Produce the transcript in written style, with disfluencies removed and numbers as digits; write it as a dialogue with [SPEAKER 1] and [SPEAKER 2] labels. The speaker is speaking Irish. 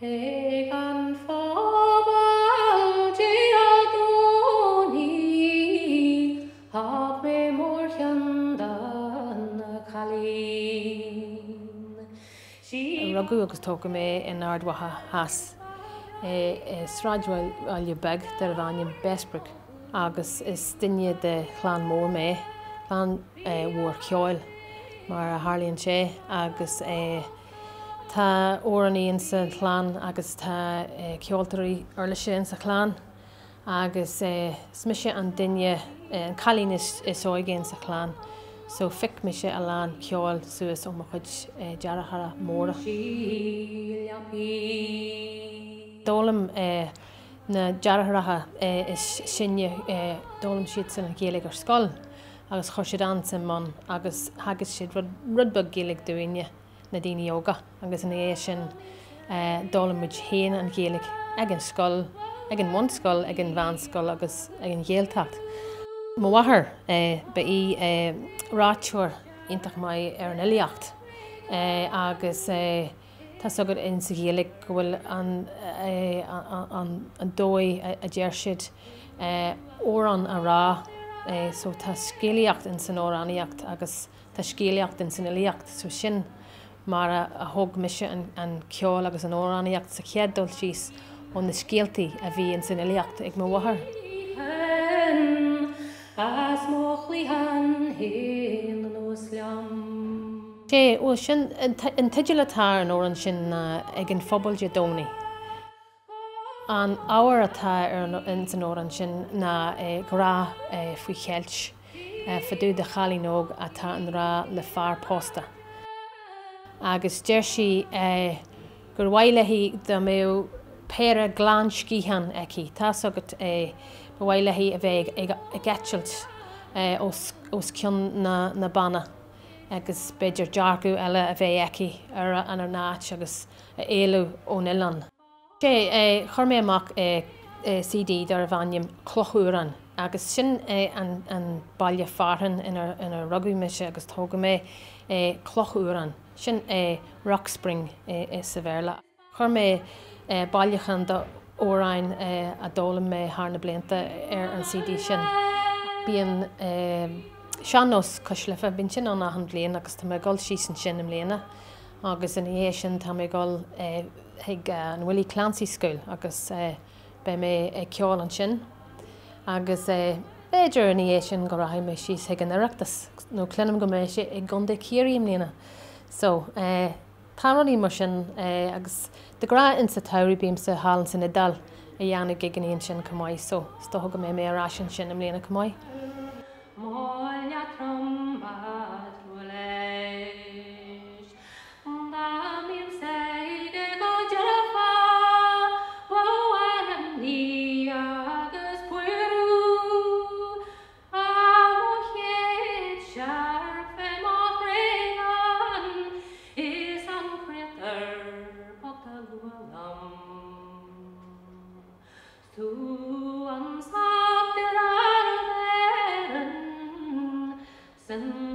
[SPEAKER 1] Egan fabal geadoni hab me morchandan Calin.
[SPEAKER 2] Ragu agus tóca mé in Ard Mhacha has. Sráidhfuil ailne beg dar bhainnim besbrug agus is duine de chlán mór mé, chlán mhór ceáil mar a tharlaíonn sé agus tá amhránaí sa chlán agus tá ceoltarí orlaise sa chlán agus smise an duine an chalín is óigéin sa chlán. So fic me sé a lán ceáil suas ó mo chuid dearachara móra. Dólam na dearacharacha is sinne dólam siad san Gaeilge ar scoil agus chuir siad an san man agus hagas siad rudbug Gaeilge doine na daoine yoga agus in é sin dólam muid héin an Gaeilge ag an scoil, ag an mhain scoil, ag an bhean scoil agus ag an Gaeltacht. Má bhathair ba í ráiteoir iontach mai ar an Iliacht agus tá sogad in sa Gaeilge go bhfuil an dói a deir siad óran a rá so tá scéalaíocht in san óránaíocht agus tá scéalaíocht in san Iliacht so sin mar a thug mise an ceáil agus an óránaíocht sa cheaddul síos ón na scéaltaí a bhí in san Iliacht ag má bhathair.
[SPEAKER 1] As mochlihan hin nos liam.
[SPEAKER 2] Sé ó sin an tiidir atá an óran sin ag an phobal dónaí. An ábhar atá in san óran sin na grá faoi cheilt faidú de chalínóg atá an rá le fear pósta. Agus deir si gur bhailehí do mé péire glán scíhan aici. Tá sogad bhhailehí a bheith ag eitilt os cion na banna agus beidir dearcú eile a bheith aici ar an náit agus éalú ón Ilan. Sé chuir mé amach CD dar a bhainnim clochúran agus sin an bailile farthan ina rugadh mise agus tóga mé clochúran sin Rock Spring sa bhéarla. Chuir mé bailillechan do óráin a dólam mé thar na blianta ar an CD sin. Bíon seanos coslifa bíonn sin an ahan bliana agus tá mé gol síos an sin am léana agus in é sin tá mé gol ag an Willie Clancy School agus be mé ceáil an sin agus beidir in é sin go raibh mé síos ag an iireachtas nó clinam go mé sé ag gunda céirí am léana. So táraní mar sin agus de gra in sa tairí bím sa hálan san Idal a dhéanana giganíonn sin cumáid so stothga mé mé ará sin sin am léana cumáid.
[SPEAKER 1] Sen